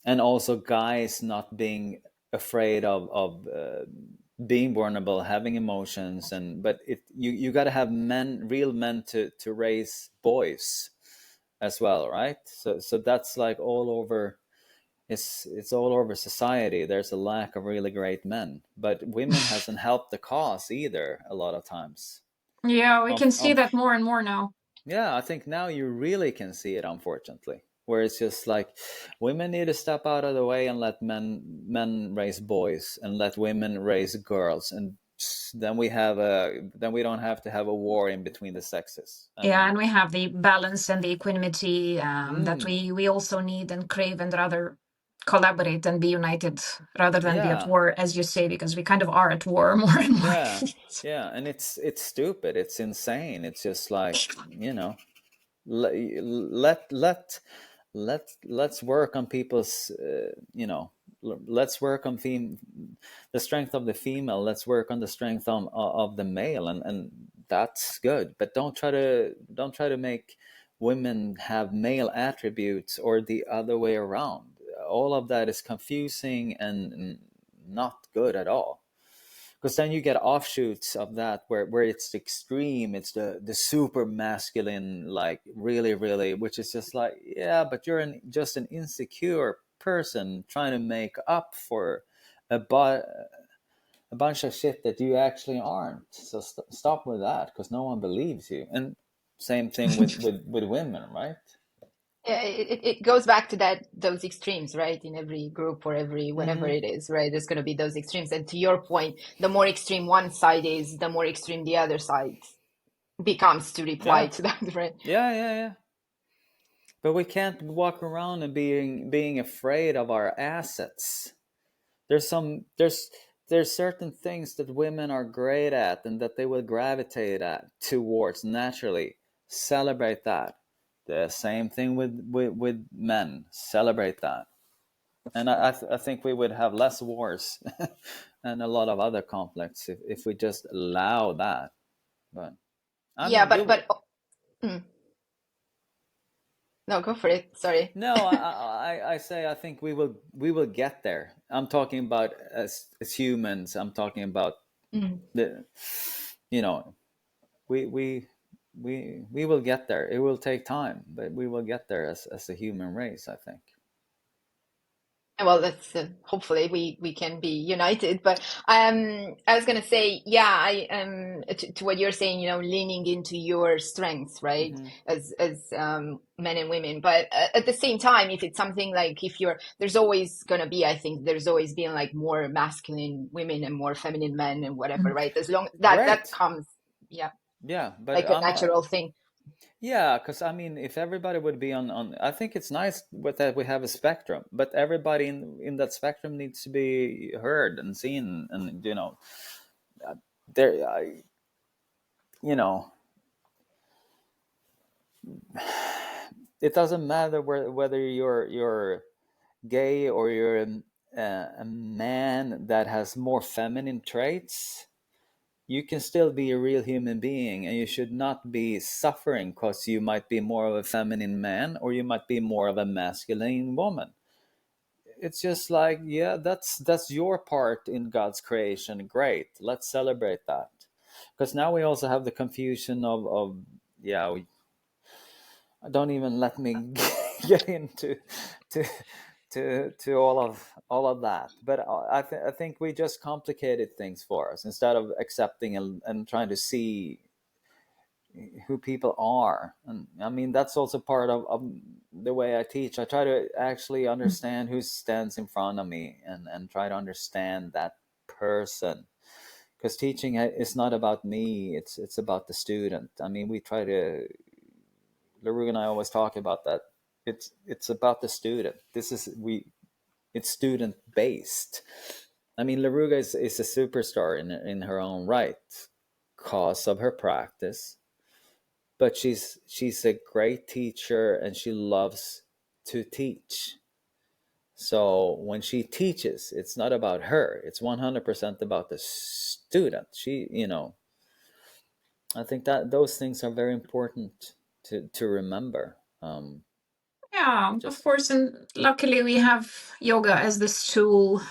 and also guys not being afraid of being vulnerable, having emotions. And but you got to have real men to raise boys as well, right? So that's like all over. It's all over society. There's a lack of really great men, but women hasn't helped the cause either a lot of times. Yeah, we um, can see um, that more and more now. yeah, I think now you really can see it, unfortunately, where it's just like women need to step out of the way and let men raise boys and let women raise girls, and then we don't have to have a war in between the sexes. Yeah, And and we have the balance and the equanimity that mm, we also need and crave and rather collaborate and be united rather than be at yeah, war, as you say, because we kind of are at war more and more. yeah, yeah, and it's stupid, it's insane, it's just like let let's work on people's let's work on the strength of the female, let's work on the strength of the male, and that's good. But don't try to make women have male attributes or the other way around. All of that is confusing and not good at all, because then you get offshoots of that where it's extreme, it's the super masculine, like really really, which is just like, yeah, but you're just an insecure person trying to make up for a, bu- a bunch of shit that you actually aren't. So stop with that, because no one believes you. And same thing with women, right? Yeah, it goes back to those extremes, right? In every group or every whenever Mm-hmm. it is, right? There's going to be those extremes. And to your point, the more extreme one side is, the more extreme the other side becomes to reply Yeah, to that, right? yeah, yeah, yeah. But we can't walk around and being afraid of our assets. There's certain things that women are great at and that they will gravitate at towards naturally. Celebrate that. The same thing with men. Celebrate that. And I think we would have less wars and a lot of other conflicts if we just allow that. But I Yeah, mean, we but will. mm, no, go for it. Sorry. No, I say I think we will get there. I'm talking about as humans. I'm talking about Mm. the, you know, we we we will get there. It will take time, but we will get there as a human race, I think. Well, that's hopefully we can be united. But I was gonna say, yeah, I to what you're saying, leaning into your strengths, right, Hmm. as men and women. But at the same time, if it's something like if you're, there's always gonna be, I think there's always been like more masculine women and more feminine men and whatever, Mm. right? As long that Great. comes, yeah, Yeah, but like a natural thing. yeah, because I mean, if everybody would be on, I think it's nice with that we have a spectrum, but everybody in that spectrum needs to be heard and seen, and there, you know, it doesn't matter whether you're gay or you're a man that has more feminine traits. You can still be a real human being, and you should not be suffering because you might be more of a feminine man or you might be more of a masculine woman. It's just like, yeah, that's your part in God's creation. Great, let's celebrate that. Because now we also have the confusion of yeah, don't even let me get into to to all of that. But I think we just complicated things for us instead of accepting and trying to see who people are. And I mean, that's also part of the way I teach. I try to actually understand who stands in front of me and try to understand that person, because teaching is not about me, it's about the student. I mean, we try to, Laru and I always talk about that. It's about the student. This is we It's student based. I mean, Laruga is a superstar in her own right, cause of her practice, but she's a great teacher and she loves to teach. So when she teaches, it's not about her. It's 100% about the student. I think that those things are very important to remember. Yeah, of Just course. And luckily, we have yoga as this tool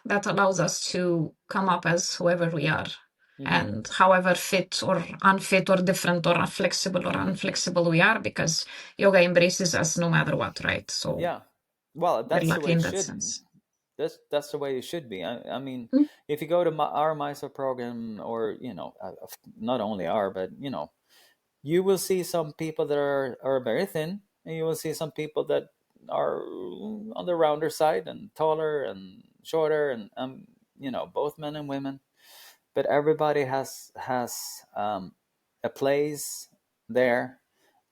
that allows us to come up as whoever we are hmm and however fit or unfit or different or flexible or hmm unflexible we are, because yoga embraces us no matter what, right? So yeah. Well, we're that's the lucky way in it that should. sense. That's the way it should be. I mean, Mm. if you go to our Mysore program, or not only our, but you will see some people that are very thin, and you will see some people that are on the rounder side and taller and shorter, and both men and women. But everybody has a place there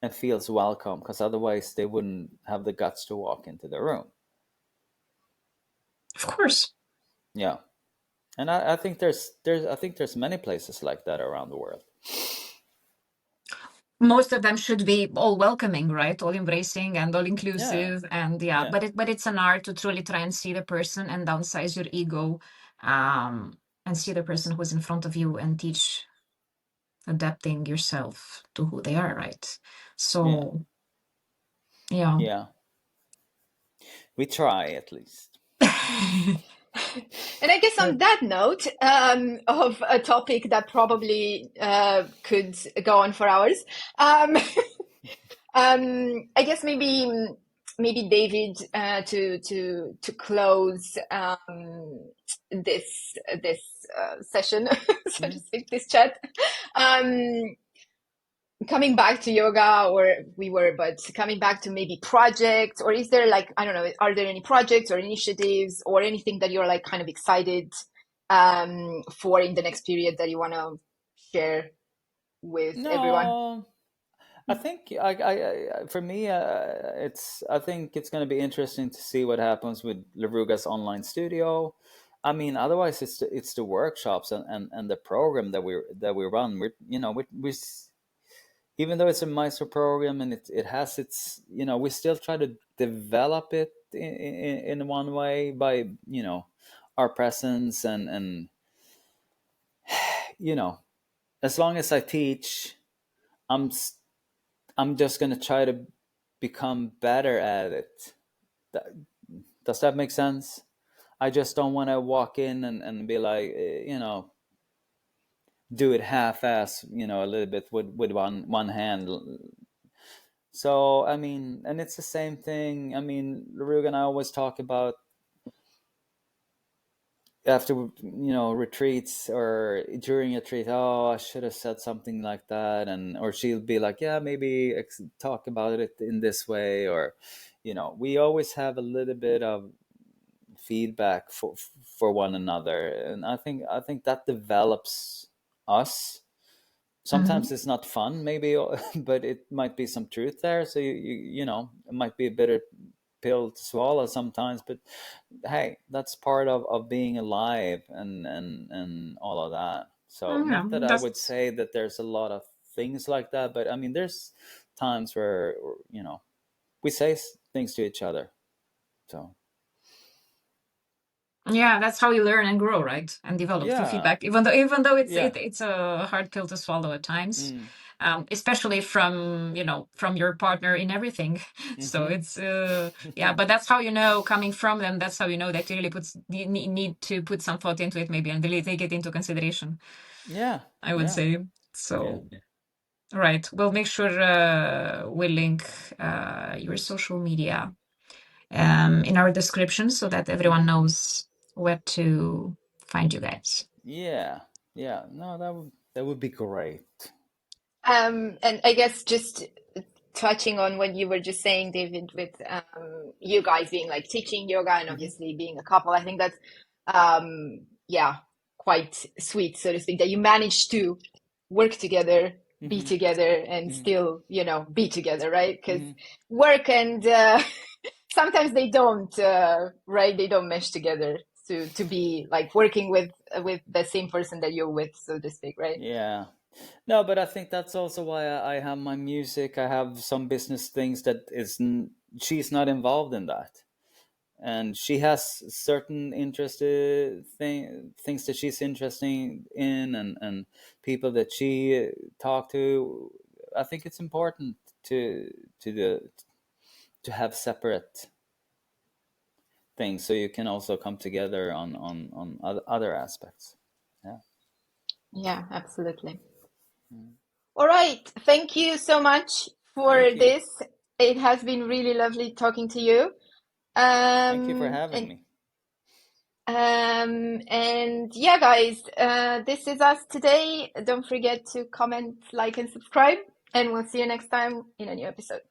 and feels welcome, because otherwise they wouldn't have the guts to walk into the room. Of course. Yeah. And I think there's many places like that around the world. Most of them should be all welcoming, right? All embracing and all Yeah, inclusive. And yeah, yeah, but it's an art to truly try and see the person and downsize your ego, and see the person who's in front of you and teach adapting yourself to who they are, right? yeah, So yeah. yeah. We try at least. And I guess on that note, of a topic that probably could go on for hours, um, I guess maybe David, to close this session, so to Mhm. speak, this chat. Um, Coming back to yoga, or we were, but coming back to maybe projects, or is there, like, I don't know, are there any projects or initiatives or anything that you're like kind of excited for in the next period that you want to share with everyone? No, I think for me, I think it's going to be interesting to see what happens with Laruga's online studio. I mean, otherwise it's the workshops and the program that we run. Even though it's a Mysore program and it has its, we still try to develop it in one way by our presence, and you know, as long as I teach, I'm I'm just gonna try to become better at it. Does that make sense? I just don't want to walk in and be like, do it half-ass, a little bit with one hand. So I mean, and it's the same thing. I mean, Rug and I always talk about after retreats or during a retreat. Oh, I should have said something like that, and or she'll be like, yeah, maybe talk about it in this way, or we always have a little bit of feedback for one another, and I think that develops us. Sometimes it's not fun, maybe, but it might be some truth there. So it might be a bitter pill to swallow sometimes, but hey, that's part of being alive and all of that. So Yeah, not that I would say that there's a lot of things like that, but I mean, there's times where we say things to each other. So yeah, that's how you learn and grow, right? And develop through yeah, feedback. Even though it's yeah. it's a hard pill to swallow at times, Mm. especially from from your partner in everything. So Mm-hmm. it's yeah, but that's how coming from them. That's how that you really need to put some thought into it, maybe, and really take it into consideration. Yeah, I would yeah, say yeah. so. Right. We'll make sure we'll link your social media in our description so that everyone knows where to find you guys. Yeah, yeah. No, that would be great. And I guess just touching on what you were just saying, David, with you guys being like teaching yoga and Mm-hmm. obviously being a couple, I think that's yeah, quite sweet, so to speak, that you managed to work together, be Mm-hmm. together, and Mm-hmm. still, be together, right? Because Mm-hmm. work and sometimes they don't, right? They don't mesh together to be like working with the same person that you're with, so to speak, right? Yeah. No, but I think that's also why I have my music. I have some business things that she's not involved in that, and she has certain interested things that she's interested in, and people that she talk to. I think it's important to to the to have separate things so you can also come together on other aspects. Yeah. Yeah, absolutely. Mm. All right. Thank you so much for Thank you. this. It has been really lovely talking to you. Thank you for Um, having and me. and yeah, guys, this is us today. Don't forget to comment, like, and subscribe, and we'll see you next time in a new episode.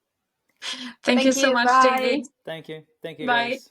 Thank you Thank so you. much, Bye. David. Thank you. Thank you, Bye. guys.